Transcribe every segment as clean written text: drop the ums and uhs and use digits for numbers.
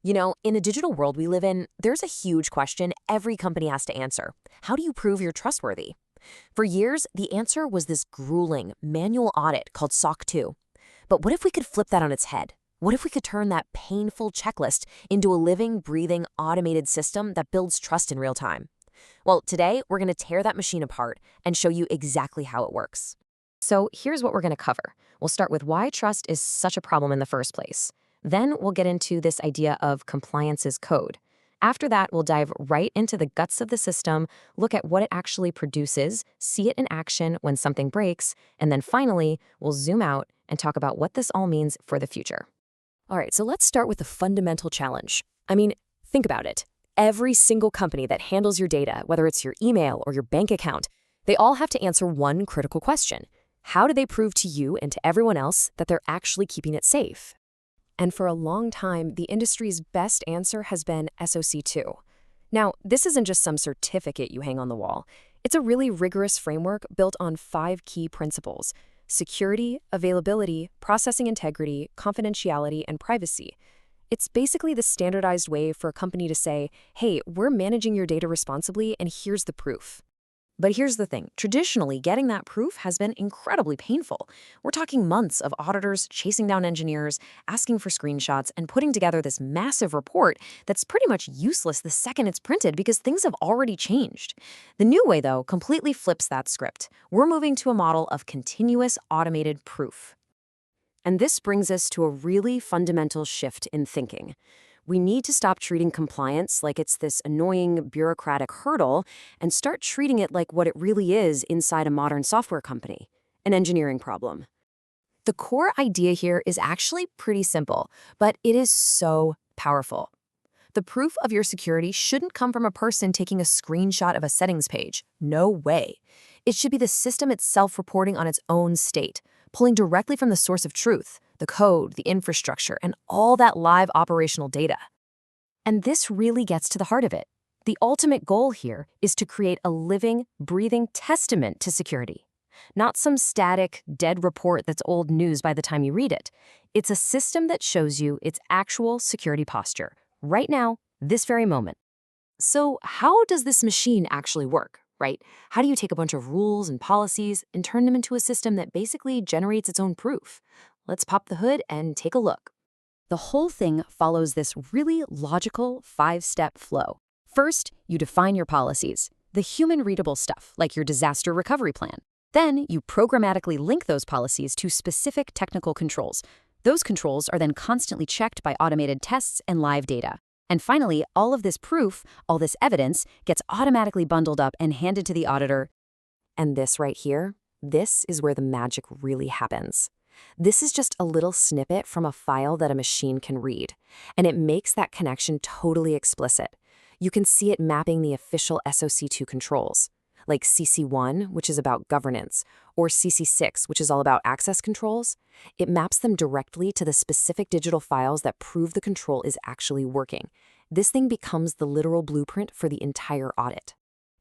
In the digital world we live in, there's a huge question every company has to answer. How do you prove you're trustworthy? For years, the answer was this grueling, manual audit called SOC 2. But what if we could flip that on its head? What if we could turn that painful checklist into a living, breathing, automated system that builds trust in real time? Well, today, we're going to tear that machine apart and show you exactly how it works. So here's what we're going to cover. We'll start with why trust is such a problem in the first place. Then we'll get into this idea of compliance as code. After that, we'll dive right into the guts of the system, look at what it actually produces, see it in action when something breaks, and then finally, we'll zoom out and talk about what this all means for the future. All right, so let's start with the fundamental challenge. Think about it. Every single company that handles your data, whether it's your email or your bank account, they all have to answer one critical question. How do they prove to you and to everyone else that they're actually keeping it safe? And for a long time, the industry's best answer has been SOC 2. Now, this isn't just some certificate you hang on the wall. It's a really rigorous framework built on 5 key principles: security, availability, processing integrity, confidentiality, and privacy. It's basically the standardized way for a company to say, hey, we're managing your data responsibly, and here's the proof. But here's the thing. Traditionally, getting that proof has been incredibly painful. We're talking months of auditors chasing down engineers, asking for screenshots, and putting together this massive report that's pretty much useless the second it's printed because things have already changed. The new way, though, completely flips that script. We're moving to a model of continuous automated proof. And this brings us to a really fundamental shift in thinking. We need to stop treating compliance like it's this annoying bureaucratic hurdle and start treating it like what it really is inside a modern software company: an engineering problem. The core idea here is actually pretty simple, but it is so powerful. The proof of your security shouldn't come from a person taking a screenshot of a settings page. No way. It should be the system itself reporting on its own state, pulling directly from the source of truth, the code, the infrastructure, and all that live operational data. And this really gets to the heart of it. The ultimate goal here is to create a living, breathing testament to security. Not some static, dead report that's old news by the time you read it. It's a system that shows you its actual security posture, right now, this very moment. So how does this machine actually work, right? How do you take a bunch of rules and policies and turn them into a system that basically generates its own proof? Let's pop the hood and take a look. The whole thing follows this really logical 5-step flow. First, you define your policies, the human-readable stuff like your disaster recovery plan. Then you programmatically link those policies to specific technical controls. Those controls are then constantly checked by automated tests and live data. And finally, all of this proof, all this evidence, gets automatically bundled up and handed to the auditor. And this right here, this is where the magic really happens. This is just a little snippet from a file that a machine can read, and it makes that connection totally explicit. You can see it mapping the official SOC2 controls, like CC1, which is about governance, or CC6, which is all about access controls. It maps them directly to the specific digital files that prove the control is actually working. This thing becomes the literal blueprint for the entire audit.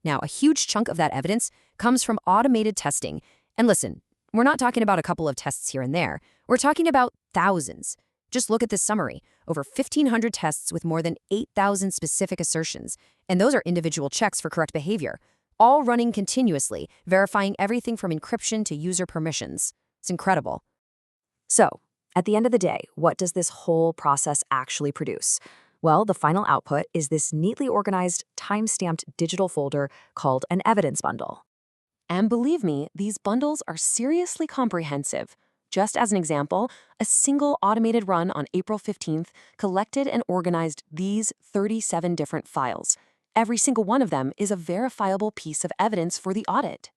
Now, a huge chunk of that evidence comes from automated testing. And listen, we're not talking about a couple of tests here and there. We're talking about thousands. Just look at this summary. Over 1,500 tests with more than 8,000 specific assertions. And those are individual checks for correct behavior, all running continuously, verifying everything from encryption to user permissions. It's incredible. So, at the end of the day, what does this whole process actually produce? Well, the final output is this neatly organized, time-stamped digital folder called an evidence bundle. And believe me, these bundles are seriously comprehensive. Just as an example, a single automated run on April 15th collected and organized these 37 different files. Every single one of them is a verifiable piece of evidence for the audit.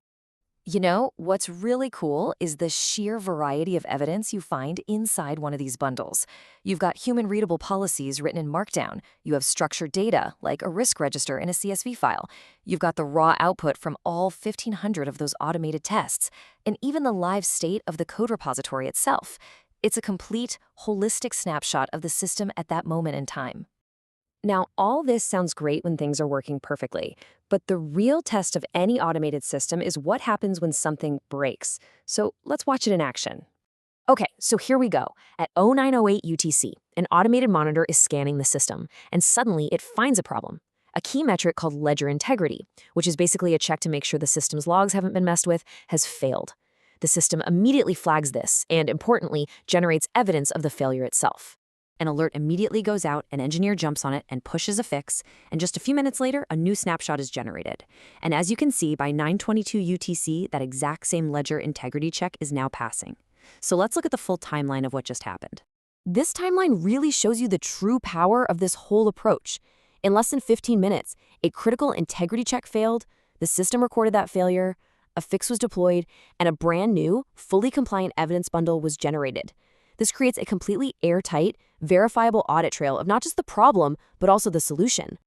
What's really cool is the sheer variety of evidence you find inside one of these bundles. You've got human-readable policies written in Markdown. You have structured data, like a risk register in a CSV file. You've got the raw output from all 1,500 of those automated tests, and even the live state of the code repository itself. It's a complete, holistic snapshot of the system at that moment in time. Now, all this sounds great when things are working perfectly, but the real test of any automated system is what happens when something breaks. So let's watch it in action. Okay, so here we go. At 0908 UTC, an automated monitor is scanning the system, and suddenly it finds a problem. A key metric called ledger integrity, which is basically a check to make sure the system's logs haven't been messed with, has failed. The system immediately flags this and, importantly, generates evidence of the failure itself. An alert immediately goes out, an engineer jumps on it and pushes a fix, and just a few minutes later, a new snapshot is generated. And as you can see, by 922 UTC, that exact same ledger integrity check is now passing. So let's look at the full timeline of what just happened. This timeline really shows you the true power of this whole approach. In less than 15 minutes, a critical integrity check failed, the system recorded that failure, a fix was deployed, and a brand new, fully compliant evidence bundle was generated. This creates a completely airtight, verifiable audit trail of not just the problem, but also the solution.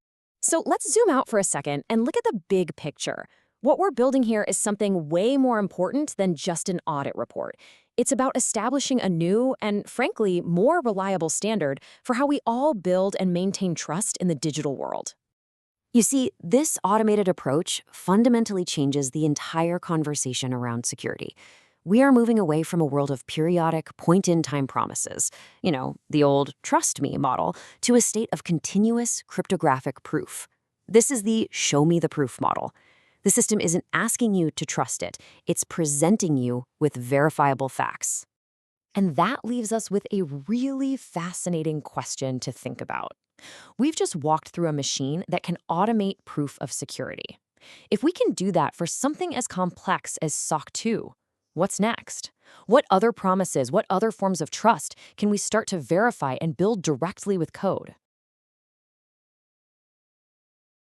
So let's zoom out for a second and look at the big picture. What we're building here is something way more important than just an audit report. It's about establishing a new and, frankly, more reliable standard for how we all build and maintain trust in the digital world. You see, this automated approach fundamentally changes the entire conversation around security. We are moving away from a world of periodic, point-in-time promises, the old trust me model, to a state of continuous cryptographic proof. This is the show me the proof model. The system isn't asking you to trust it, it's presenting you with verifiable facts. And that leaves us with a really fascinating question to think about. We've just walked through a machine that can automate proof of security. If we can do that for something as complex as SOC 2, what's next? What other promises, what other forms of trust can we start to verify and build directly with code?